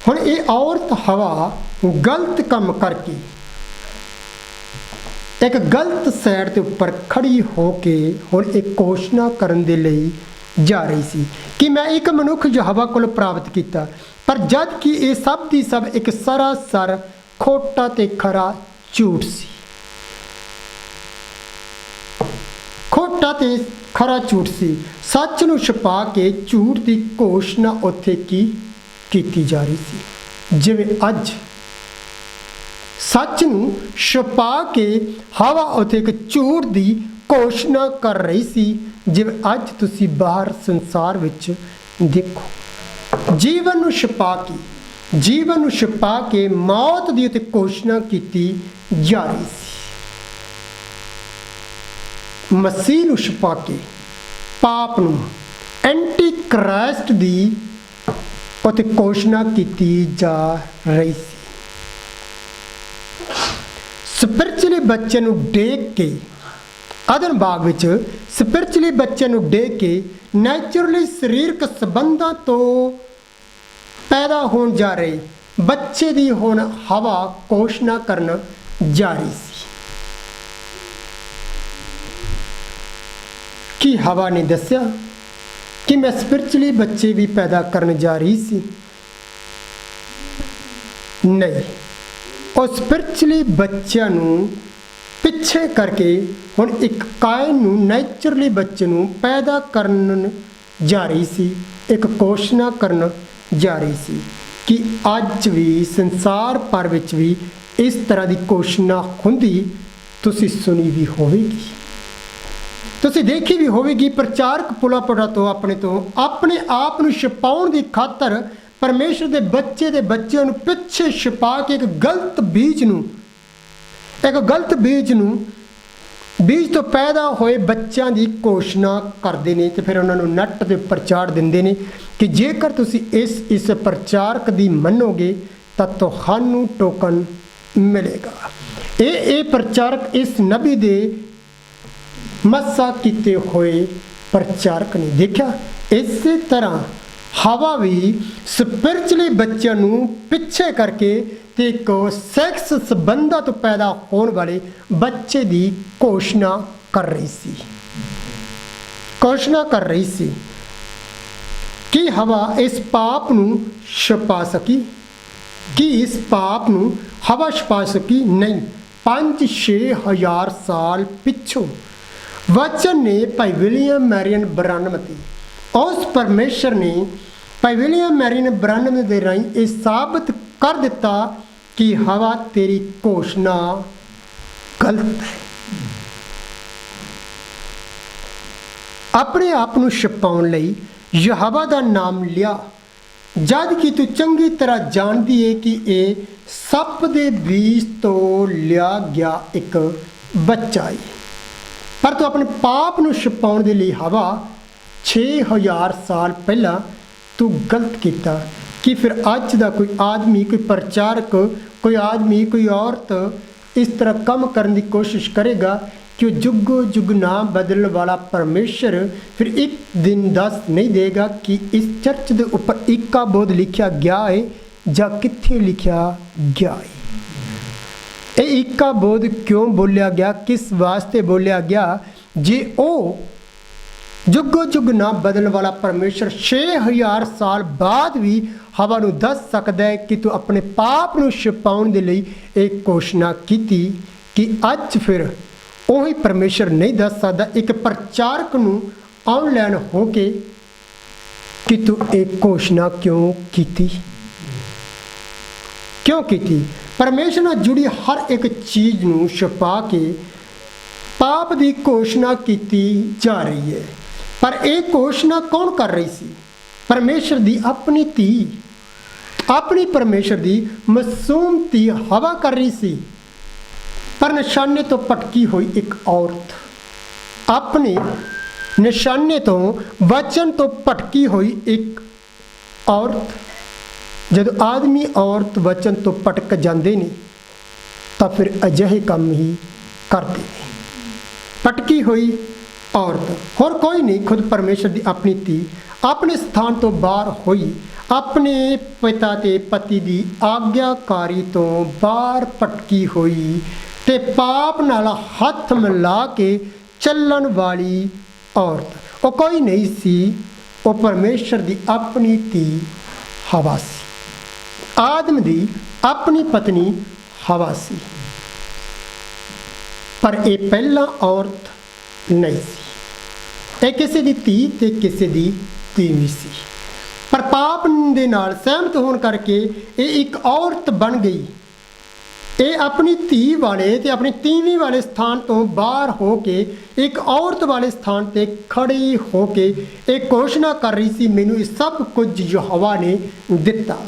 हुण ये औरत हवा गलत काम करके एक गलत सैड के उपर खड़ी हो के हुण एक घोषणा करन दे लई जा रही सी कि मैं एक मनुख जो हवा को प्राप्त किया, पर जद कि ये सब की सब एक सरासर खोटा ते खरा झूठ सी। खोटा ते खरा झूठ सी। सच नूं छुपा के झूठ की घोषणा उत्थे की जा रही सी। जिवें अज सच नूं छुपा के हवा उत्थे एक झूठ की घोषणा कर रही सी, जिवें अज तुसी बाहर संसार विच देखो जीवन नूं छुपा के मौत की उत्ते घोषणा की जा रही सी। मसीह नूं छुपा के पाप नूं एंटी क्राइस्ट की उत्ते घोषणा की जा रही सी। स्पिरिचुअली बच्चे नूं डेक के अदन बाग विच स्पिरिचुअली बच्चे नूं डेक के नैचुरली शरीरक संबंधां तो पैदा होण जा रहे बच्चे की हुण हवा घोषणा करन जा रही सी कि हवा ने दस्या कि मैं स्पिरिचुअली बच्चे भी पैदा करन जा रही सी। नहीं, और स्पिरिचुअली बच्चों नूं पिछे करके हुण एक कायन नूं नैचुरली बच्चे नूं पैदा करन जा रही सी, एक घोषणा करन जा रही सी कि अज भी संसार भर विच भी इस तरह की घोषणा हुंदी तुसी सुनी भी होवेगी, तुसी देखी भी होवेगी। प्रचारक पुलापड़ा तो अपने आप नूं छुपाउण दी खातर परमेश्वर के बच्चों पिछे छुपा के एक गलत बीज तो पैदा होए बच्चों की घोषणा करते हैं, तो फिर उन्होंने नैट के उपर चाड़ देंगे ने कि जेकर तुसी इस प्रचारक की मनोगे तो तुहानू टोकन मिलेगा। ये प्रचारक इस नबी दे मसा किते हुए प्रचारक ने देखा। इस तरह हवा भी स्पिरिचुअली बच्चों नूं पिछे करके ते एक सैक्स संबंधां तो पैदा होने वाले बच्चे की घोषणा कर रही सी कि हवा इस पाप नूं छुपा सकी, कि इस पाप नूं हवा छुपा सकी नहीं। 5-6 हज़ार साल पिछों वचन ने भाई विलियम मैरियन ब्रानम दी उस परमेश्वर ने भाई विलियम मैरियन ब्रानम दे राहीं ये साबित कर दिता कि हवा तेरी घोषणा गलत है। अपने आप नूं छुपाउण लई यहोवा दा नाम लिया, जद कि तू चंगी तरह जानदी है कि ये सप दे बीज तो लिया गया एक बच्चा है, पर तू अपने पाप नूं छुपाउण दे लई हवा 6000 साल पहला तू गलत किया कि फिर अज का कोई आदमी, कोई प्रचारक, कोई आदमी, कोई औरत इस तरह कम करने की कोशिश करेगा कि जुगो जुग ना बदलने वाला परमेश्वर फिर एक दिन दस नहीं देगा कि इस चर्च के ऊपर इक्का बोध लिखा गया है या कित्थे लिखा गया है। ये इक्का बोध क्यों बोलिया गया, किस वास्ते बोलिया गया? जे ओ जुगो जुग ना बदलने वाला परमेश्वर 6000 साल बाद भी हवा नूं दस सकदा है कि तू अपने पाप नूं छुपाउण दे लई एक घोषणा की कि अज फिर वही परमेश्वर नहीं दस सकता एक प्रचारक नूं ऑनलाइन हो के कि तू एक घोषणा क्यों की। परमेश्वर नाल जुड़ी हर एक चीज़ नूं छुपा के पाप की घोषणा की जा रही है, पर एक घोषणा कौन कर रही सी? परमेश्वर दी अपनी धी, अपनी परमेश्वर दी मासूम धी हवा कर रही सी। पर निशाने तो पटकी हुई एक औरत, अपने निशाने तो वचन तो भटकी हुई एक औरत। जब आदमी औरत वचन तो भटक जाते हैं तो फिर अजिहे काम ही करते हैं। भटकी हुई औरत होर कोई नहीं, खुद परमेश्वर की अपनी धी अपने स्थान तो बाहर हुई, अपने पिता ते पति दी आग्याकारी तो बाहर भटकी हुई ते पाप नाल हथ मिला के चलन वाली औरत। वो कोई नहीं सी, वो परमेश्वर दी अपनी धी हवा सी, आदम दी अपनी पत्नी हवा सी। पर यह पहला औरत नहीं सी, यह किसी दी धी ते किसी दी तीवी सी। पर पाप दे नाल सहमत होने करके ये एक औरत बन गई। ये अपनी धी वाले ते अपनी तीवी वाले स्थान तो बाहर हो के एक औरत वाले स्थान ते खड़ी हो के एक घोषणा कर रही सी, मैनू सब कुछ यहोवा ने दिता,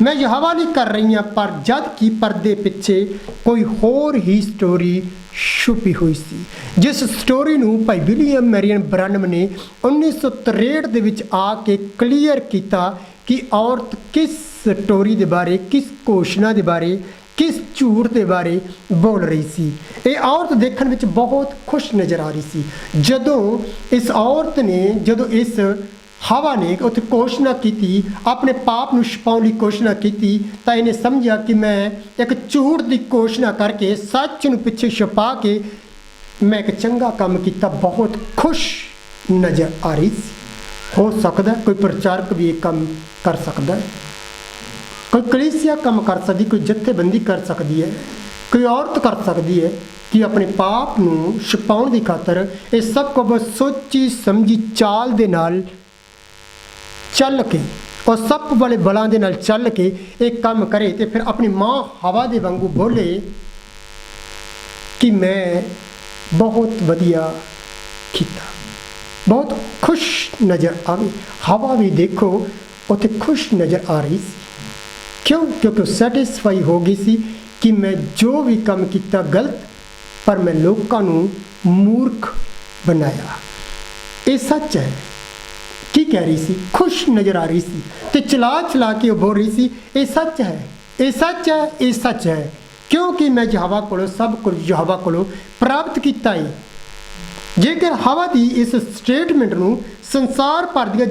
मैं यहोवा नहीं कर रही हाँ। पर जद कि पर्दे पिछे कोई होर ही स्टोरी छुपी हुई सी, जिस स्टोरी नूं भाई विलियम मैरियन ब्रैनम ने 1963 दे विच आके क्लीयर किया कि औरत किस स्टोरी दे बारे, किस घोषणा दे बारे, किस झूठ के बारे बोल रही सी। ये औरत देखने में बहुत खुश नज़र आ रही सी। जदों इस औरत ने, जदों इस हवा ने उत्थे घोषणा की, अपने पाप नूं छुपाउण दी घोषणा की, तो इन्हें समझा कि मैं एक झूठ की घोषणा करके सच नूं पिछे छुपा के मैं एक चंगा काम किया, बहुत खुश नज़र आ रही सी। हो सकता है कोई प्रचारक भी एक काम कर सकता है, कोई कलीसिया काम कर सकती, कोई जथेबंदी कर सकती है, कोई औरत कर सकती है कि अपने पाप नूं छुपाउण दी खातर ये सब को बस सोची समझी चाल दे नाल चल के और सप वाले बलों के नाल चल के एक काम करे तो फिर अपनी माँ हवा दे वांगू बोले कि मैं बहुत वधिया किया, बहुत खुश नज़र आवी। हवा भी देखो उत्थे खुश नज़र आ रही सी। क्यों? क्योंकि सैटिस्फाई हो गई सी कि मैं जो भी काम किया गलत, पर मैं लोगों नूं मूर्ख बनाया। ये सच है। की कह रही सी? खुश नज़र आ रही सी ते चला चला के बोल रही सी, ये सच है, ये सच है, ये सच है, क्योंकि मैं यहोवा कोलों सब कुछ यहोवा कोलों प्राप्त किया है। जेकर हवा की इस स्टेटमेंट नूं संसार भर दियां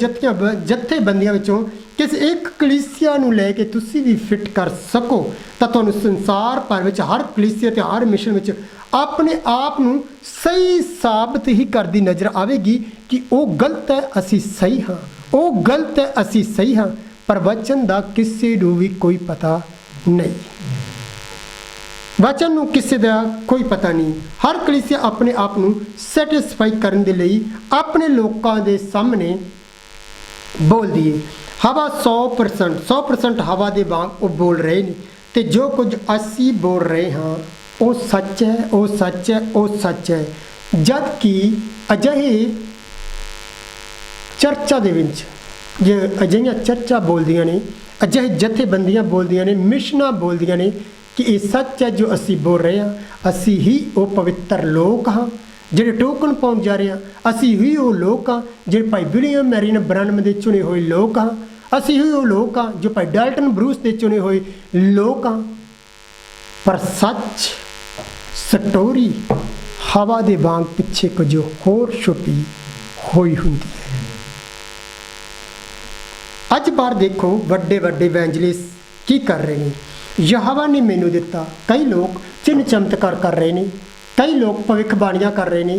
जथेबंदियां विचों किसी एक कलीसिया नूं लैके तुसी भी फिट कर सको तो तुहानूं संसार भर विच हर कलीसिया ते हर मिशन विच अपने आप नूं सही साबित ही करदी नज़र आवेगी कि वो गलत है, असी सही हाँ, वो गलत है, असी सही हाँ। पर वचन दा किसी नूं भी कोई पता नहीं, वचन नूं किसी दा कोई पता नहीं। हर कलीसिया अपने आप नूं सैटिस्फाई करने दे लई अपने लोकां दे सामने बोल दिए। हवा 100% हवा दे वांग वो बोल रहे नहीं, तो जो कुछ असी बोल रहे हाँ वो सच है, वो सच है, वो सच है। जद कि अजिहे चर्चा दे विच जे अजिहियां चर्चा बोलदियां ने, अजिहे जथेबंदियां बोलदियां ने, मिशनां बोलदियां ने कि ये सच है जो असी बोल रहे हैं, असी ही वो पवित्र लोग हाँ ਜਿਹੜੇ ਟੋਕਨ ਪਾਉਣ ਜਾ ਰਹੇ ਹਾਂ, ਅਸੀਂ ਹੀ ਉਹ ਲੋਕ ਹਾਂ ਜਿਹੜੇ ਭਾਈ ਵਿਲੀਅਮ ਮੈਰੀਅਨ ਬ੍ਰੈਨਮ ਦੇ ਚੁਣੇ ਹੋਏ ਲੋਕ ਹਾਂ, ਅਸੀਂ ਹੀ ਉਹ ਲੋਕ ਹਾਂ ਜੋ ਭਾਈ ਡਾਲਟਨ ਬਰੂਸ ਦੇ ਚੁਣੇ ਹੋਏ ਲੋਕ ਹਾਂ। ਪਰ ਸੱਚ ਸਟੋਰੀ ਹਵਾ ਦੇ ਵਾਂਗ ਪਿੱਛੇ ਕੁਝ ਹੋਰ ਛੁਪੀ ਹੋਈ ਹੁੰਦੀ ਹੈ। ਅੱਜ ਬਾਰ ਦੇਖੋ ਵੱਡੇ ਵੱਡੇ ਇਵੈਂਜਲਿਸਟ ਕੀ ਕਰ ਰਹੇ ਨੇ। ਯਹੋਵਾ ਨੇ ਮੈਨੂੰ ਦਿੱਤਾ, ਕਈ ਲੋਕ ਚਿੰਨ੍ਹ ਚਮਤਕਾਰ ਕਰ ਰਹੇ ਨੇ, कई लोग भविष्यवाणियां कर रहे हैं,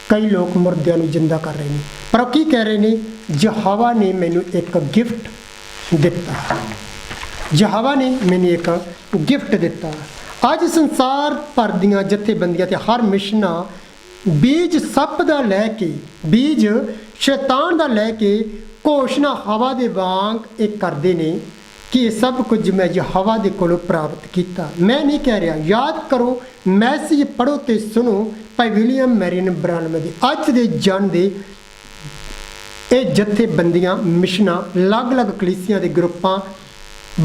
कई लोग मुर्दियां नूं जिंदा कर रहे हैं, पर वो की कह रहे हैं? यहोवा ने मैनू एक गिफ्ट दिता, यहोवा ने मैनू एक गिफ्ट दिता। अज संसार भर दियां जथेबंदियां ते हर मिशना बीज सप दा लैके, बीज शैतान दा लैके घोषणा हवा दे वांग एक करते हैं कि ये सब कुछ मैं यहोवा दे कोलों प्राप्त किया। मैं नहीं कह रहा, याद करो मैसेज पढ़ो तो सुनो भाई विलियम मैरियन ब्रैनम दी अज दे जन दे ये जथेबंदियां मिशनां अलग अलग कलीसियां दे ग्रुपां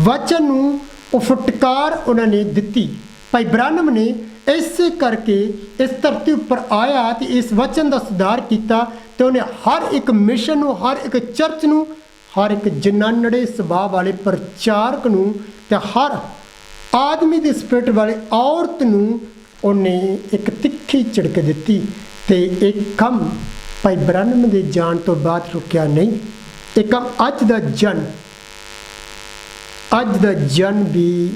वचन नूं वो फटकार उन्होंने दिती। भाई ब्रैनम ने इस करके इस धरती उपर आया तो इस वचन का सुधार किया, तो उन्हें हर एक मिशन नूं, हर एक चर्च नूं, हर एक जनानड़े सुभाव वाले प्रचारक नूं ते हर आदमी दे स्पिरिट वाले औरत नूं उन्हें एक तिखी झिड़क दिती। ते एक कम भाई ब्रैनम दे जान तो बाद रुकिया नहीं, एक कम अज दा जन ਅੱਜ ਦਾ ਜਨ ਵੀ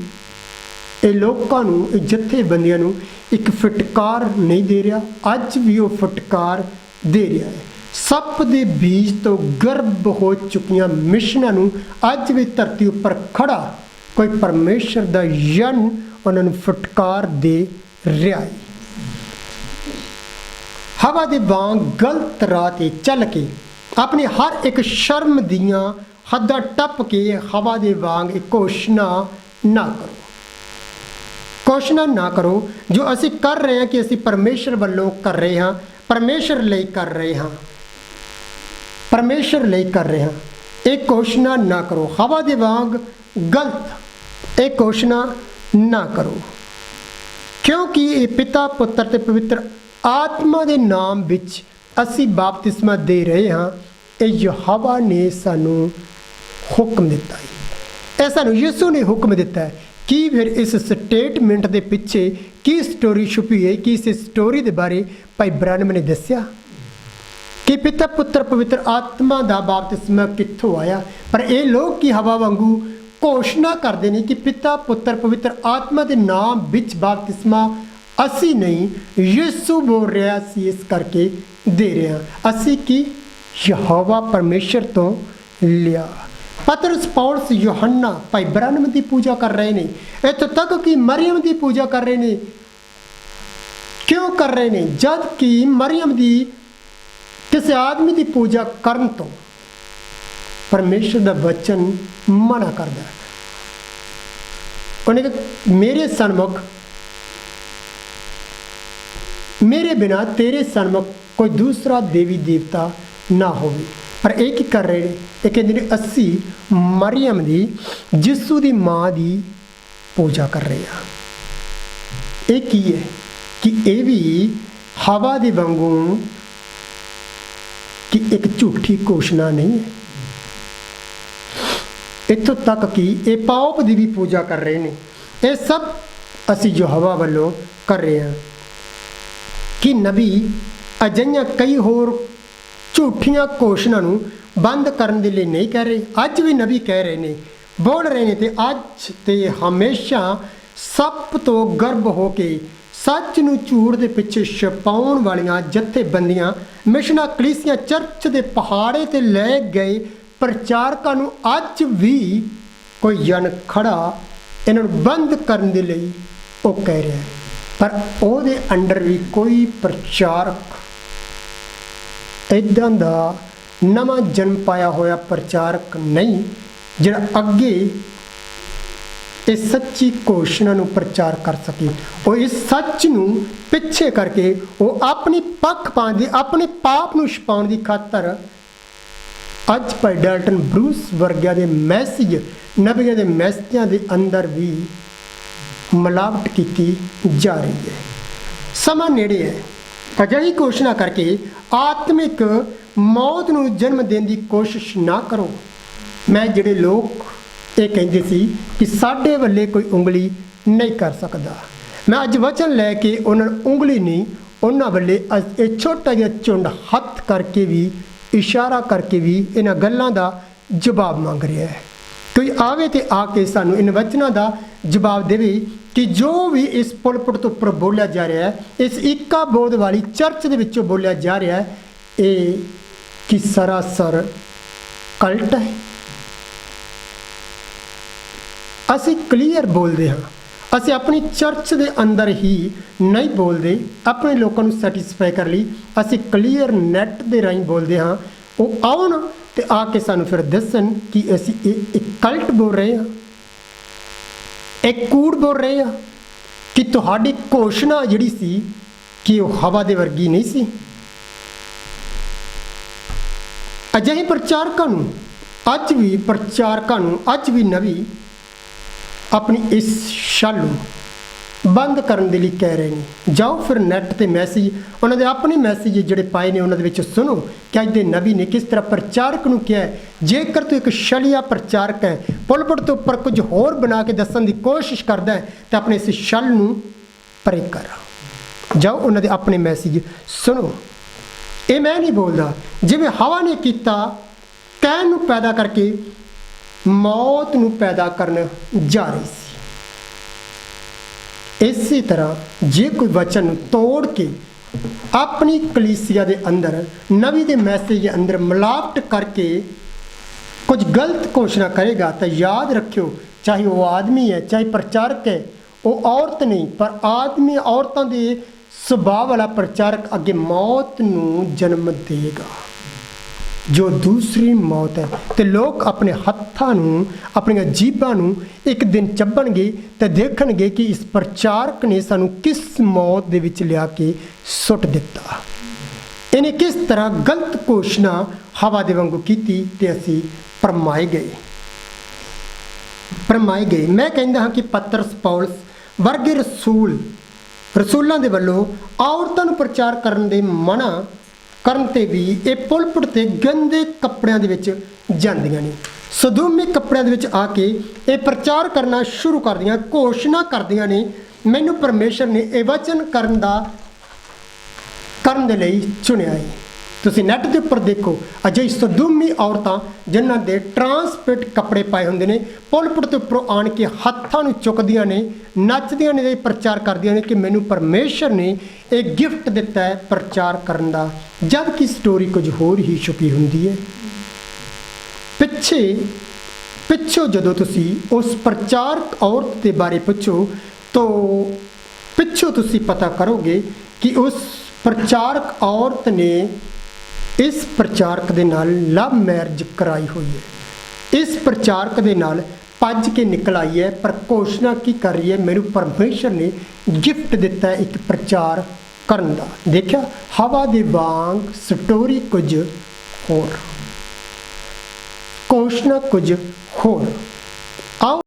ਇਹ ਲੋਕਾਂ ਨੂੰ, ਇਹ ਜਥੇਬੰਦੀਆਂ ਨੂੰ ਇੱਕ ਫਟਕਾਰ ਨਹੀਂ ਦੇ ਰਿਹਾ। ਅੱਜ ਵੀ ਉਹ ਫਟਕਾਰ ਦੇ ਰਿਹਾ ਹੈ। ਸੱਪ ਦੇ ਬੀਜ ਤੋਂ ਗਰਭ ਹੋ ਚੁੱਕੀਆਂ ਮਿਸ਼ਨਾਂ ਨੂੰ ਅੱਜ ਵੀ ਧਰਤੀ ਉੱਪਰ ਖੜਾ ਕੋਈ ਪਰਮੇਸ਼ਰ ਦਾ ਜਨ ਉਹਨਾਂ ਨੂੰ ਫਟਕਾਰ ਦੇ ਰਿਹਾ ਹੈ। ਹਵਾ ਦੇ ਵਾਂਗ ਗਲਤ ਰਾਹ 'ਤੇ ਚੱਲ ਕੇ ਆਪਣੀ ਹਰ ਇੱਕ ਸ਼ਰਮ ਦੀਆਂ ਹੱਦਾਂ ਟੱਪ ਕੇ ਹਵਾ ਦੇ ਵਾਂਗ ਇਹ ਘੋਸ਼ਣਾ ਨਾ ਕਰੋ। ਘੋਸ਼ਣਾ ਨਾ ਕਰੋ ਜੋ ਅਸੀਂ ਕਰ ਰਹੇ ਹਾਂ ਕਿ ਅਸੀਂ ਪਰਮੇਸ਼ਰ ਵੱਲੋਂ ਕਰ ਰਹੇ ਹਾਂ, ਪਰਮੇਸ਼ਰ ਲਈ ਕਰ ਰਹੇ ਹਾਂ, ਪਰਮੇਸ਼ਰ ਲਈ ਕਰ ਰਹੇ ਹਾਂ। ਇਹ ਘੋਸ਼ਣਾ ਨਾ ਕਰੋ ਹਵਾ ਦੇ ਵਾਂਗ ਗਲਤ, ਇਹ ਘੋਸ਼ਣਾ ਨਾ ਕਰੋ, ਕਿਉਂਕਿ ਇਹ ਪਿਤਾ, ਪੁੱਤਰ ਤੇ ਪਵਿੱਤਰ ਆਤਮਾ ਦੇ ਨਾਮ ਵਿੱਚ ਅਸੀਂ ਬਪਤਿਸਮਾ ਦੇ ਰਹੇ ਹਾਂ। ਇਹ ਯਹੋਵਾ ਨੇ ਸਾਨੂੰ ਹੁਕਮ ਦਿੱਤਾ ਹੈ, ਇਹ ਸਾਨੂੰ ਯਿਸੂ ਨੇ ਹੁਕਮ ਦਿੱਤਾ ਹੈ। ਕੀ ਫਿਰ ਇਸ ਸਟੇਟਮੈਂਟ ਦੇ ਪਿੱਛੇ ਕੀ ਸਟੋਰੀ ਛੁਪੀ ਹੈ? ਕਿ ਇਸ ਸਟੋਰੀ ਦੇ ਬਾਰੇ ਭਾਈ ਬ੍ਰਾਨਮ ਨੇ ਦੱਸਿਆ ਕਿ ਪਿਤਾ, ਪੁੱਤਰ, ਪਵਿੱਤਰ ਆਤਮਾ ਦਾ ਬਪਤਿਸਮਾ ਕਿੱਥੋਂ ਆਇਆ। ਪਰ ਇਹ ਲੋਕ ਕੀ ਹਵਾ ਵਾਂਗੂ ਘੋਸ਼ਣਾ ਕਰਦੇ ਨੇ ਕਿ ਪਿਤਾ, ਪੁੱਤਰ, ਪਵਿੱਤਰ ਆਤਮਾ ਦੇ ਨਾਮ ਵਿੱਚ ਬਪਤਿਸਮਾ ਅਸੀਂ ਨਹੀਂ, ਯਿਸੂ ਬੋਲ ਰਿਹਾ ਸੀ, ਇਸ ਕਰਕੇ ਦੇ ਰਿਹਾ। ਅਸੀਂ ਕੀ ਯਹੋਵਾ ਪਰਮੇਸ਼ਰ ਤੋਂ ਲਿਆ। ਪਤਰਸ, ਪੌਲਸ, ਯੋਹੰਨਾ ਭਾਈ ਬ੍ਰਾਨਮ ਦੀ ਪੂਜਾ ਕਰ ਰਹੇ ਨੇ, ਇੱਥੋਂ ਤੱਕ ਕਿ ਮਰੀਅਮ ਦੀ ਪੂਜਾ ਕਰ ਰਹੇ ਨੇ। ਕਿਉਂ ਕਰ ਰਹੇ ਨੇ? ਜਦ ਕਿ ਮਰੀਅਮ ਦੀ ਕਿਸੇ ਆਦਮੀ ਦੀ ਪੂਜਾ ਕਰਨ ਤੋਂ ਪਰਮੇਸ਼ਰ ਦਾ ਵਚਨ ਮਨਾ ਕਰਦਾ ਹੈ। ਉਹਨੇ ਕਿਹਾ ਮੇਰੇ ਸਨਮੁਖ, ਮੇਰੇ ਬਿਨਾ ਤੇਰੇ ਸਨਮੁਖ ਕੋਈ ਦੂਸਰਾ ਦੇਵੀ ਦੇਵਤਾ ਨਾ ਹੋਵੇ। ਪਰ ਇਹ ਕੀ ਕਰ ਰਹੇ ਨੇ? ਇਹ ਕਹਿੰਦੇ ਨੇ ਅਸੀਂ ਮਰੀਅਮ ਦੀ, ਯਿਸੂ ਦੀ ਮਾਂ ਦੀ ਪੂਜਾ ਕਰ ਰਹੇ ਹਾਂ। ਇਹ ਕੀ ਹੈ ਕਿ ਇਹ ਵੀ ਹਵਾ ਦੇ ਵਾਂਗੂ ਕਿ ਇੱਕ ਝੂਠੀ ਘੋਸ਼ਣਾ ਨਹੀਂ ਹੈ। ਇੱਥੋਂ ਤੱਕ ਕਿ ਇਹ ਪਾਪ ਦੀ ਵੀ ਪੂਜਾ ਕਰ ਰਹੇ ਨੇ। ਇਹ ਸਭ ਅਸੀਂ ਯਹੋਵਾ ਵੱਲੋਂ ਕਰ ਰਹੇ ਹਾਂ। ਕਿ ਨਬੀ ਅਜਿਹੀਆਂ ਕਈ ਹੋਰ ਝੂਠੀਆਂ ਘੋਸ਼ਣਾ ਨੂੰ ਬੰਦ ਕਰਨ ਦੇ ਲਈ ਨਹੀਂ ਕਹਿ ਰਹੇ। ਅੱਜ ਵੀ ਨਬੀ ਕਹਿ ਰਹੇ ਨੇ, ਬੋਲ ਰਹੇ ਨੇ, ਤੇ ਅੱਜ ਤੇ ਹਮੇਸ਼ਾ ਸੱਪ ਤੋਂ ਗਰਭ ਹੋ ਕੇ ਸੱਚ ਨੂੰ ਝੂਠ ਦੇ ਪਿੱਛੇ ਛਪਾਉਣ ਵਾਲੀਆਂ ਜਥੇਬੰਦੀਆਂ, ਮਿਸ਼ਨਾਂ, ਕਲੀਸਿਆਂ, ਚਰਚ ਦੇ ਪਹਾੜੇ ਤੇ ਲੈ ਗਏ ਪ੍ਰਚਾਰਕਾਂ ਨੂੰ ਅੱਜ ਵੀ ਕੋਈ ਜਨ ਖੜਾ ਇਹਨਾਂ ਨੂੰ ਬੰਦ ਕਰਨ ਦੇ ਲਈ ਉਹ ਕਹਿ ਰਿਹਾ ਹੈ। ਪਰ ਉਹਦੇ ਅੰਡਰ ਵੀ ਕੋਈ ਪ੍ਰਚਾਰਕ ਇੱਦਾਂ ਦਾ ਨਵਾਂ ਜਨਮ ਪਾਇਆ ਹੋਇਆ ਪ੍ਰਚਾਰਕ ਨਹੀਂ ਜਿਹੜਾ ਅੱਗੇ ਇਹ ਸੱਚੀ ਘੋਸ਼ਣਾ ਨੂੰ ਪ੍ਰਚਾਰ ਕਰ ਸਕੇ। ਉਹ ਇਸ ਸੱਚ ਨੂੰ ਪਿੱਛੇ ਕਰਕੇ ਉਹ ਆਪਣੀ ਪੱਖ ਪਾਉਣ ਦੀ, ਆਪਣੇ ਪਾਪ ਨੂੰ ਛੁਪਾਉਣ ਦੀ ਖਾਤਰ ਅੱਜ ਭਾਈ ਡਾਲਟਨ ਬਰੂਸ ਵਰਗਿਆਂ ਦੇ ਮੈਸੇਜ, ਨਬੀਆਂ ਦੇ ਮੈਸੇਜਾਂ ਦੇ ਅੰਦਰ ਵੀ ਮਿਲਾਵਟ ਕੀਤੀ ਜਾ ਰਹੀ ਹੈ। ਸਮਾਂ ਨੇੜੇ ਹੈ। ਅਜਿਹੀ ਘੋਸ਼ਣਾ ਕਰਕੇ ਆਤਮਿਕ ਮੌਤ ਨੂੰ ਜਨਮ ਦੇਣ ਦੀ ਕੋਸ਼ਿਸ਼ ਨਾ ਕਰੋ। ਮੈਂ ਜਿਹੜੇ ਲੋਕ ਇਹ ਕਹਿੰਦੇ ਸੀ ਕਿ ਸਾਡੇ ਵੱਲੇ ਕੋਈ ਉਂਗਲੀ ਨਹੀਂ ਕਰ ਸਕਦਾ, ਮੈਂ ਅੱਜ ਵਚਨ ਲੈ ਕੇ ਉਹਨਾਂ ਨੂੰ ਉਂਗਲੀ ਨਹੀਂ, ਉਹਨਾਂ ਵੱਲੇ ਇਹ ਛੋਟਾ ਜਿਹਾ ਝੁੰਡ ਹੱਥ ਕਰਕੇ ਵੀ, ਇਸ਼ਾਰਾ ਕਰਕੇ ਵੀ ਇਹਨਾਂ ਗੱਲਾਂ ਦਾ ਜਵਾਬ ਮੰਗ ਰਿਹਾ ਹੈ। ਕੋਈ ਆਵੇ ਤੇ ਆ ਕੇ ਸਾਨੂੰ ਇਨ ਵਚਨਾਂ ਦਾ ਜਵਾਬ ਦੇਵੇ ਕਿ ਜੋ ਵੀ ਇਸ ਪੁਲਪਿਟ ਤੋਂ ਉੱਪਰ ਬੋਲਿਆ ਜਾ ਰਿਹਾ ਹੈ, ਇਸ ਇੱਕਾ ਬੋਧ ਵਾਲੀ ਚਰਚ ਦੇ ਵਿੱਚੋਂ ਬੋਲਿਆ ਜਾ ਰਿਹਾ ਹੈ, ਇਹ ਕਿ ਸਰਾਸਰ ਕਲਟ ਹੈ। ਅਸੀਂ ਕਲੀਅਰ ਬੋਲਦੇ ਹਾਂ, ਅਸੀਂ ਆਪਣੀ ਚਰਚ ਦੇ ਅੰਦਰ ਹੀ ਨਹੀਂ ਬੋਲਦੇ ਆਪਣੇ ਲੋਕਾਂ ਨੂੰ ਸੈਟੀਸਫਾਈ ਕਰ ਲਈ, ਅਸੀਂ ਕਲੀਅਰ ਨੈੱਟ ਦੇ ਰਾਹੀਂ ਬੋਲਦੇ ਹਾਂ। ਉਹ ਆਉਣ ਤੇ ਆ ਕੇ ਸਾਨੂੰ ਫਿਰ ਦੱਸਣ ਕਿ ਅਸੀਂ ਇਹ ਕਲਟ ਬੋਲ ਰਹੇ ਹਾਂ, ਇਹ ਕੂੜ ਬੋਲ ਰਹੇ ਹਾਂ, ਕਿ ਤੁਹਾਡੀ ਘੋਸ਼ਣਾ ਜਿਹੜੀ ਸੀ ਕਿ ਉਹ ਹਵਾ ਦੇ ਵਰਗੀ ਨਹੀਂ ਸੀ। ਅਜਿਹੇ ਪ੍ਰਚਾਰਕਾਂ ਨੂੰ ਅੱਜ ਵੀ ਨਬੀ ਆਪਣੀ ਇਸ ਛਲ ਨੂੰ ਬੰਦ ਕਰਨ ਦੇ ਲਈ ਕਹਿ ਰਹੇ ਨੇ। ਜਾਓ ਫਿਰ ਨੈੱਟ ਤੇ ਮੈਸੇਜ, ਉਹਨਾਂ ਦੇ ਆਪਣੇ ਮੈਸੇਜ ਜਿਹੜੇ ਪਾਏ ਨੇ ਉਹਨਾਂ ਦੇ ਵਿੱਚ ਸੁਣੋ ਕਿ ਅੱਜ ਦੇ ਨਬੀ ਨੇ ਕਿਸ ਤਰ੍ਹਾਂ ਪ੍ਰਚਾਰਕ ਨੂੰ ਕਿਹਾ ਹੈ, ਜੇਕਰ ਤੂੰ ਇੱਕ ਛਲਿਆ ਪ੍ਰਚਾਰਕ ਹੈ, ਪੁਲਪਿਟ ਤੋਂ ਉੱਪਰ ਕੁਝ ਹੋਰ ਬਣਾ ਕੇ ਦੱਸਣ ਦੀ ਕੋਸ਼ਿਸ਼ ਕਰਦਾ ਹੈ ਤਾਂ ਆਪਣੇ ਇਸ ਛਲ ਨੂੰ ਪਰੇ ਕਰ। ਜਾਓ ਉਹਨਾਂ ਦੇ ਆਪਣੇ ਮੈਸੇਜ ਸੁਣੋ। ਇਹ ਮੈਂ ਨਹੀਂ ਬੋਲਦਾ, ਜਿਵੇਂ ਹਵਾ ਨੇ ਕੀਤਾ, ਕਹਿਣ ਨੂੰ ਪੈਦਾ ਕਰਕੇ ਮੌਤ ਨੂੰ ਪੈਦਾ ਕਰਨ ਜਾ ਰਹੀ ਸੀ। ਇਸੇ ਤਰ੍ਹਾਂ ਜੇ ਕੋਈ ਵਚਨ ਨੂੰ ਤੋੜ ਕੇ ਆਪਣੀ ਕਲੀਸਿਆ ਦੇ ਅੰਦਰ ਨਵੀਂ ਦੇ ਮੈਸੇਜ ਦੇ ਅੰਦਰ ਮਿਲਾਵਟ ਕਰਕੇ ਕੁਝ ਗਲਤ ਘੋਸ਼ਣਾ ਕਰੇਗਾ ਤਾਂ ਯਾਦ ਰੱਖਿਓ, ਚਾਹੇ ਉਹ ਆਦਮੀ ਹੈ, ਚਾਹੇ ਪ੍ਰਚਾਰਕ ਹੈ, ਉਹ ਔਰਤ ਨਹੀਂ, ਪਰ ਆਦਮੀ ਔਰਤਾਂ ਦੇ ਸੁਭਾਅ ਵਾਲਾ ਪ੍ਰਚਾਰਕ ਅੱਗੇ ਮੌਤ ਨੂੰ ਜਨਮ ਦੇਗਾ, ਜੋ ਦੂਸਰੀ ਮੌਤ ਹੈ। ਤੇ ਲੋਕ ਆਪਣੇ ਹੱਥਾਂ ਨੂੰ, ਆਪਣੀਆਂ ਜੀਭਾਂ ਨੂੰ ਇੱਕ ਦਿਨ ਚੱਬਣਗੇ ਤੇ ਦੇਖਣਗੇ ਕਿ ਇਸ ਪ੍ਰਚਾਰਕ ਨੇ ਸਾਨੂੰ ਕਿਸ ਮੌਤ ਦੇ ਵਿੱਚ ਲਿਆ ਕੇ ਸੁੱਟ ਦਿੱਤਾ। ਇਹਨੇ ਕਿਸ ਤਰ੍ਹਾਂ ਗਲਤ ਘੋਸ਼ਣਾ ਹਵਾ ਦੇ ਵਾਂਗੂ ਕੀਤੀ ਤੇ ਅਸੀਂ ਭਰਮਾਏ ਗਏ। ਮੈਂ ਕਹਿੰਦਾ ਹਾਂ ਕਿ ਪਤਰਸ, ਪੌਲਸ ਵਰਗੇ ਰਸੂਲਾਂ ਦੇ ਵੱਲੋਂ ਔਰਤਾਂ ਨੂੰ ਪ੍ਰਚਾਰ ਕਰਨ ਦੇ ਮਨਾ ਕਰਨ ਤੇ ਵੀ ਇਹ ਪੁਲਪਿਟ ਤੇ ਗੰਦੇ ਕੱਪੜਿਆਂ ਦੇ ਵਿੱਚ ਜਾਂਦੀਆਂ ਨੇ, ਸਦੂਮੀ ਕੱਪੜਿਆਂ ਦੇ ਵਿੱਚ ਆ ਕੇ ਇਹ ਪ੍ਰਚਾਰ ਕਰਨਾ ਸ਼ੁਰੂ ਕਰਦੀਆਂ, ਘੋਸ਼ਣਾ ਕਰਦੀਆਂ ਨੇ, ਮੈਨੂੰ ਪਰਮੇਸ਼ਰ ਨੇ ਇਹ ਵਚਨ ਕਰਨ ਦੇ ਲਈ ਚੁਣਿਆ ਹੈ। ਤੁਸੀਂ ਨੈੱਟ ਦੇ ਉੱਪਰ ਦੇਖੋ, ਅਜਿਹੀ ਸਦੂਮੀ ਔਰਤਾਂ ਜਿਨ੍ਹਾਂ ਦੇ ਟਰਾਂਸਪੇਰੈਂਟ ਕੱਪੜੇ ਪਾਏ ਹੁੰਦੇ ਨੇ, ਪੁਲਪਿਟ ਦੇ ਉੱਪਰੋਂ ਆਣ ਕੇ ਹੱਥਾਂ ਨੂੰ ਚੁੱਕਦੀਆਂ ਨੇ, ਨੱਚਦੀਆਂ ਨੇ ਤੇ ਪ੍ਰਚਾਰ ਕਰਦੀਆਂ ਨੇ ਕਿ ਮੈਨੂੰ ਪਰਮੇਸ਼ਰ ਨੇ ਇਹ ਗਿਫਟ ਦਿੱਤਾ ਹੈ ਪ੍ਰਚਾਰ ਕਰਨ ਦਾ, ਜਦ ਕਿ ਸਟੋਰੀ ਕੁਝ ਹੋਰ ਹੀ ਛੁਪੀ ਹੁੰਦੀ ਹੈ। ਪਿੱਛੋਂ ਜਦੋਂ ਤੁਸੀਂ ਉਸ ਪ੍ਰਚਾਰਕ ਔਰਤ ਦੇ ਬਾਰੇ ਪੁੱਛੋ ਤਾਂ ਪਿੱਛੋਂ ਤੁਸੀਂ ਪਤਾ ਕਰੋਗੇ ਕਿ ਉਸ ਪ੍ਰਚਾਰਕ ਔਰਤ ਨੇ ਇਸ ਪ੍ਰਚਾਰਕ ਦੇ ਨਾਲ ਲਵ ਮੈਰਿਜ ਕਰਾਈ ਹੋਈ ਹੈ, ਇਸ ਪ੍ਰਚਾਰਕ ਦੇ ਨਾਲ ਭੱਜ ਕੇ ਨਿਕਲ ਆਈ ਹੈ, ਪਰ ਘੋਸ਼ਣਾ ਕੀ ਕਰ ਰਹੀ ਹੈ, ਮੈਨੂੰ ਪਰਮੇਸ਼ਰ ਨੇ ਗਿਫਟ ਦਿੱਤਾ ਹੈ ਇੱਕ ਪ੍ਰਚਾਰ ਕਰਨ ਦਾ। ਦੇਖਿਆ, ਹਵਾ ਦੇ ਵਾਂਗ ਸਟੋਰੀ ਕੁਝ ਹੋਰ, ਘੋਸ਼ਣਾ ਕੁਝ ਹੋਰ।